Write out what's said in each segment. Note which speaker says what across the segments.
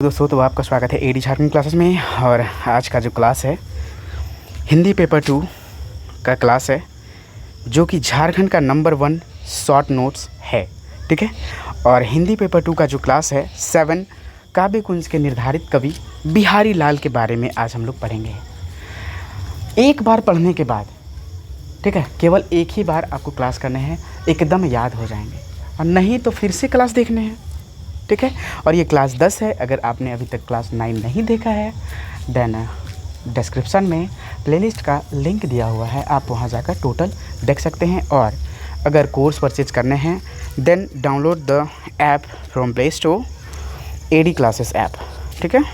Speaker 1: दोस्तों, तो आपका स्वागत है एडी झारखंड क्लासेस में। और आज का जो क्लास है हिंदी पेपर 2 का क्लास है, जो कि झारखंड का नंबर 1 शॉर्ट नोट्स है। ठीक है। और हिंदी पेपर 2 का जो क्लास है 7 काव्य कुंज के निर्धारित कवि बिहारी लाल के बारे में आज हम लोग पढ़ेंगे। एक बार पढ़ने के बाद, ठीक है, केवल एक ही बार आपको क्लास करने हैं, एकदम याद हो जाएंगे, और नहीं तो फिर से क्लास देखने हैं। ठीक है। और ये क्लास 10 है। अगर आपने अभी तक क्लास 9 नहीं देखा है, देन डिस्क्रिप्शन में प्लेलिस्ट का लिंक दिया हुआ है, आप वहाँ जाकर टोटल देख सकते हैं। और अगर कोर्स परचेज करने हैं, then download the app from Play Store, AD classes app. ठीक है।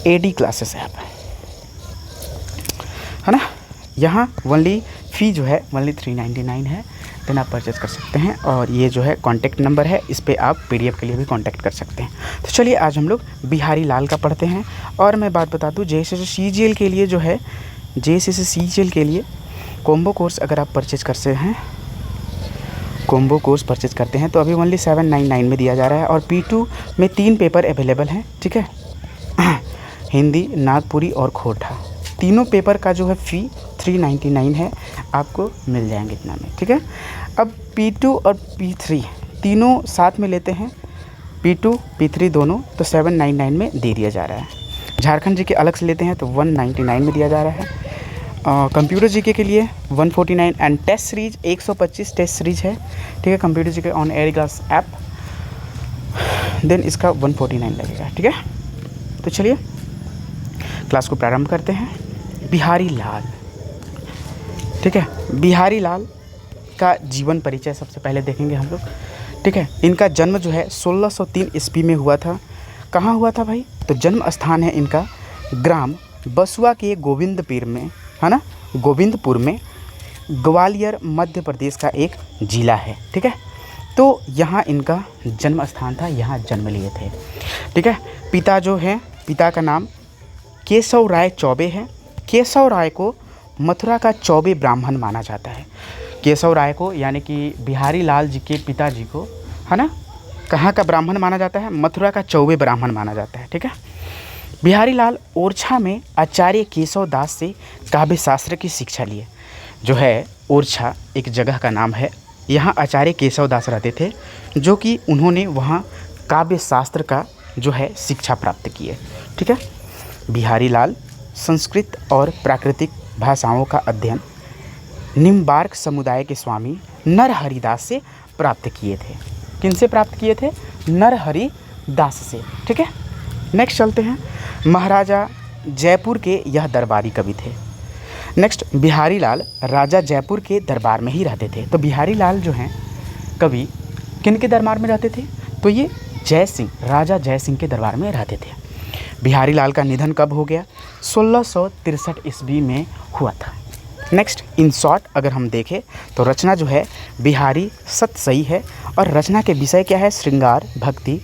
Speaker 1: एडी क्लासेस ऐप है ना। यहाँ ओनली फ़ी जो है ओनली 399 है, देन आप परचेज़ कर सकते हैं। और ये जो है कॉन्टैक्ट नंबर है, इस पे आप पीडीएफ के लिए भी कांटेक्ट कर सकते हैं। तो चलिए आज हम लोग बिहारी लाल का पढ़ते हैं। और मैं बात बता दूं, जेएसएससी के लिए जो है, जेएसएससी के लिए कॉम्बो कोर्स अगर आप परचेज़ करते हैं, कॉम्बो कोर्स परचेज़ करते हैं तो अभी ओनली 799 में दिया जा रहा है। और P2 में 3 पेपर अवेलेबल हैं। ठीक है। हिंदी, नागपुरी और खोटा, तीनों पेपर का जो है फ़ी 399 है, आपको मिल जाएंगे इतना में। ठीक है। अब P2 और P3 तीनों साथ में लेते हैं, P2 P3 दोनों, तो 799 में दे दिया जा रहा है। झारखंड जीके अलग से लेते हैं तो 199 में दिया जा रहा है। कंप्यूटर जीके के लिए 149 and test series 125 test series है। ठीक है। Computer GK on AD class app, then इसका 149 लगेगा। ठीक है। तो चलिए क्लास को प्रारंभ करते हैं। बिहारी लाल, ठीक है, बिहारी लाल का जीवन परिचय सबसे पहले देखेंगे हम लोग। ठीक है। इनका जन्म जो है 1603 ईस्वी में हुआ था। कहाँ हुआ था भाई? तो जन्म स्थान है इनका ग्राम बसुआ के गोविंदपुर में, है ना, गोविंदपुर में, ग्वालियर मध्य प्रदेश का एक ज़िला है। ठीक है। तो यहाँ इनका जन्म स्थान था, यहाँ जन्म लिए थे। ठीक है। पिता जो है, पिता का नाम केशव राय चौबे है। केशव राय को मथुरा का चौबे ब्राह्मण माना जाता है। केशव राय को, यानी कि बिहारी लाल जी के पिताजी को, है ना, कहाँ का ब्राह्मण माना जाता है? मथुरा का चौबे ब्राह्मण माना जाता है। ठीक है। बिहारी लाल ओरछा में आचार्य केशव दास से काव्य शास्त्र की शिक्षा लिए। जो है ओरछा एक जगह का नाम है, यहाँ आचार्य केशव दास रहते थे, जो कि उन्होंने वहाँ काव्य शास्त्र का जो है शिक्षा प्राप्त की है। ठीक है। बिहारी लाल संस्कृत और प्राकृतिक भाषाओं का अध्ययन निम्बार्क समुदाय के स्वामी नरहरि दास से प्राप्त किए थे। किन से प्राप्त किए थे? नरहरि दास से। ठीक है। नेक्स्ट चलते हैं। महाराजा जयपुर के यह दरबारी कवि थे। नेक्स्ट, बिहारी लाल राजा जयपुर के दरबार में ही रहते थे। तो बिहारी लाल जो हैं कवि किन के दरबार में रहते थे? तो ये जय सिंह, राजा जय सिंह के दरबार में रहते थे। बिहारी लाल का निधन कब हो गया? 1663 ईस्वी में हुआ था। नेक्स्ट, इन शॉर्ट अगर हम देखें तो रचना जो है बिहारी सत सही है। और रचना के विषय क्या है? श्रृंगार, भक्ति,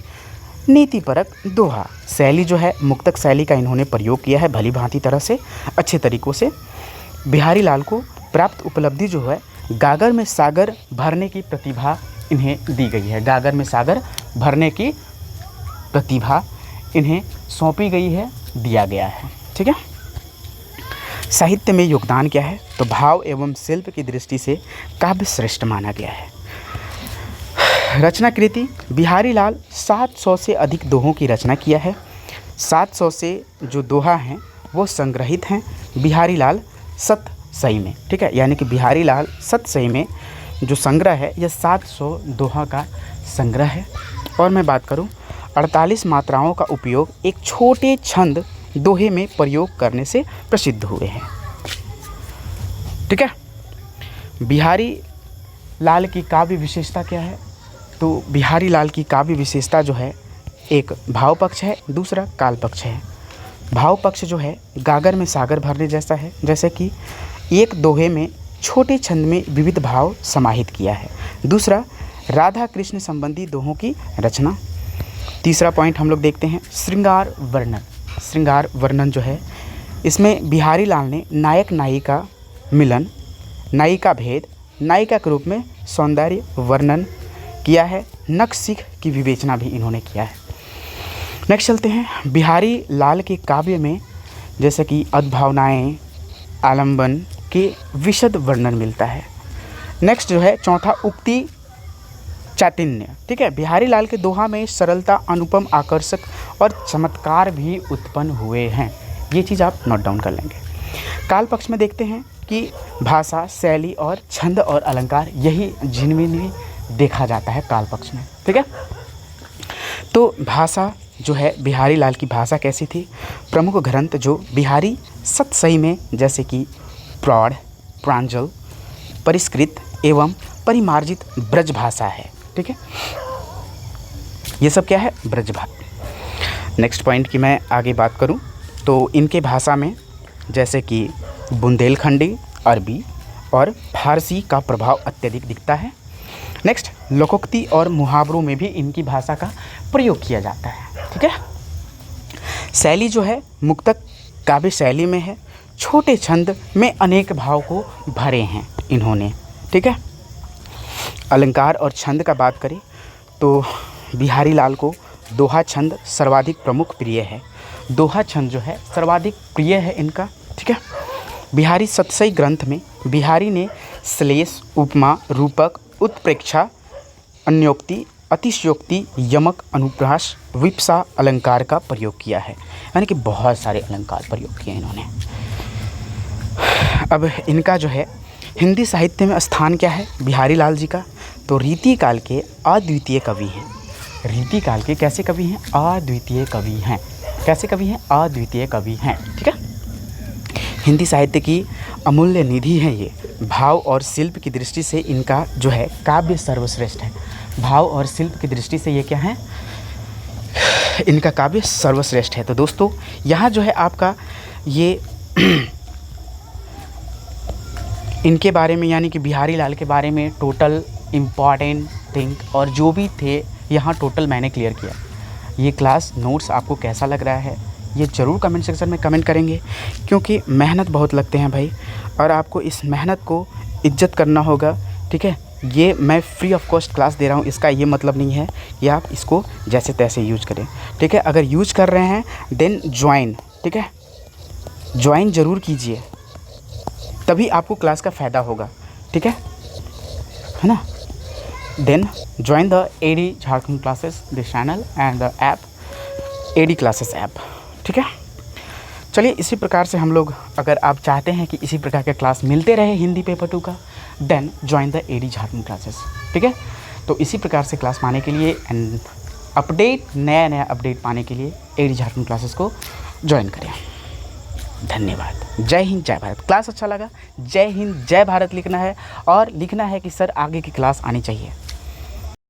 Speaker 1: नीतिपरक दोहा। शैली जो है मुक्तक शैली का इन्होंने प्रयोग किया है भली भांति तरह से, अच्छे तरीक़ों से। बिहारी लाल को प्राप्त उपलब्धि जो है गागर में सागर भरने की प्रतिभा इन्हें दी गई है। गागर में सागर भरने की प्रतिभा इन्हें सौंपी गई है, दिया गया है। ठीक है। साहित्य में योगदान क्या है? तो भाव एवं शिल्प की दृष्टि से काव्य श्रेष्ठ माना गया है। रचना कृति, बिहारी लाल 700 से अधिक दोहों की रचना किया है। 700 से जो दोहा हैं वो संग्रहित हैं बिहारी लाल सत सही में। ठीक है। यानी कि बिहारी लाल सत सही में जो संग्रह है यह 700 दोहा का संग्रह है। और मैं बात करूं, 48 मात्राओं का उपयोग एक छोटे छंद दोहे में प्रयोग करने से प्रसिद्ध हुए हैं। ठीक है। बिहारी लाल की काव्य विशेषता क्या है? तो बिहारी लाल की काव्य विशेषता जो है, एक भाव पक्ष है, दूसरा काल पक्ष है। भाव पक्ष जो है गागर में सागर भरने जैसा है, जैसे कि एक दोहे में छोटे छंद में विविध भाव समाहित किया है। दूसरा, राधा कृष्ण संबंधी दोहों की रचना। तीसरा पॉइंट हम लोग देखते हैं, श्रृंगार वर्णन। श्रृंगार वर्णन जो है, इसमें बिहारी लाल ने नायक नायिका मिलन, नायिका भेद, नायिका के रूप में सौंदर्य वर्णन किया है, नक्सिक की विवेचना भी इन्होंने किया है। नेक्स्ट चलते हैं, बिहारी लाल के काव्य में जैसे कि अद्भावनाएँ, आलम्बन के विशद वर्णन मिलता है। नेक्स्ट जो है चौथा, उक्ति चातिन्य, ठीक है। बिहारी लाल के दोहा में सरलता, अनुपम, आकर्षक और चमत्कार भी उत्पन्न हुए हैं। ये चीज़ आप नोट डाउन कर लेंगे। काल पक्ष में देखते हैं कि भाषा, शैली और छंद और अलंकार, यही जिनमें देखा जाता है काल पक्ष में, ठीक है। तो भाषा जो है, बिहारी लाल की भाषा कैसी थी? प्रमुख ग्रंथ जो बिहारी सतसई में जैसे कि प्रौढ़, प्रांजल, परिष्कृत एवं परिमार्जित ब्रज भाषा है, ठीक है। ये सब क्या है? ब्रज भाषा। नेक्स्ट पॉइंट की मैं आगे बात करूं तो इनके भाषा में जैसे कि बुंदेलखंडी, अरबी और फारसी का प्रभाव अत्यधिक दिखता है। नेक्स्ट, लोकोक्ति और मुहावरों में भी इनकी भाषा का प्रयोग किया जाता है, ठीक है। शैली जो है मुक्तक काव्य शैली में है, छोटे छंद में अनेक भाव को भरे हैं इन्होंने, ठीक है। अलंकार और छंद का बात करें तो बिहारी लाल को दोहा छंद सर्वाधिक प्रमुख प्रिय है। दोहा छंद जो है सर्वाधिक प्रिय है इनका, ठीक है। बिहारी सतसई ग्रंथ में बिहारी ने श्लेष, उपमा, रूपक, उत्प्रेक्षा, अन्योक्ति, अतिशयोक्ति, यमक, अनुप्रास, विप्सा अलंकार का प्रयोग किया है, यानी कि बहुत सारे अलंकार प्रयोग किए इन्होंने। अब इनका जो है हिंदी साहित्य में स्थान क्या है बिहारी लाल जी का? तो रीति काल के अद्वितीय कवि हैं। रीति काल के कैसे कवि हैं? अद्वितीय कवि हैं। कैसे कवि हैं? अद्वितीय कवि हैं, ठीक है। हिंदी साहित्य की अमूल्य निधि है ये। भाव और शिल्प की दृष्टि से इनका जो है काव्य सर्वश्रेष्ठ है। भाव और शिल्प की दृष्टि से ये क्या है? इनका काव्य सर्वश्रेष्ठ है। तो दोस्तों यहाँ जो है आपका ये इनके बारे में यानी कि बिहारी लाल के बारे में टोटल इम्पॉर्टेंट थिंग और जो भी थे यहाँ टोटल मैंने क्लियर किया। ये क्लास नोट्स आपको कैसा लग रहा है ये ज़रूर कमेंट सेक्शन में कमेंट करेंगे, क्योंकि मेहनत बहुत लगते हैं भाई, और आपको इस मेहनत को इज्जत करना होगा, ठीक है। ये मैं फ्री ऑफ कॉस्ट क्लास दे रहा हूँ, इसका ये मतलब नहीं है कि आप इसको जैसे तैसे यूज करें, ठीक है। अगर यूज कर रहे हैं देन ज्वाइन, ठीक है, ज्वाइन ज़रूर कीजिए, तभी आपको क्लास का फ़ायदा होगा, ठीक है ना। Then join the AD Jharkhand classes this channel and the app AD classes app, ठीक है। चलिए इसी प्रकार से हम लोग, अगर आप चाहते हैं कि इसी प्रकार के क्लास मिलते रहे हिंदी पेपर 2 का, then join the AD Jharkhand classes, ठीक है। तो इसी प्रकार से क्लास पाने के लिए एंड अपडेट, नया अपडेट पाने के लिए एडी झारखंड क्लासेस को ज्वाइन करें। धन्यवाद। जय हिंद, जय भारत। क्लास अच्छा लगा? जय हिंद, जय भारत लिखना है, और लिखना है कि सर आगे की क्लास आनी चाहिए।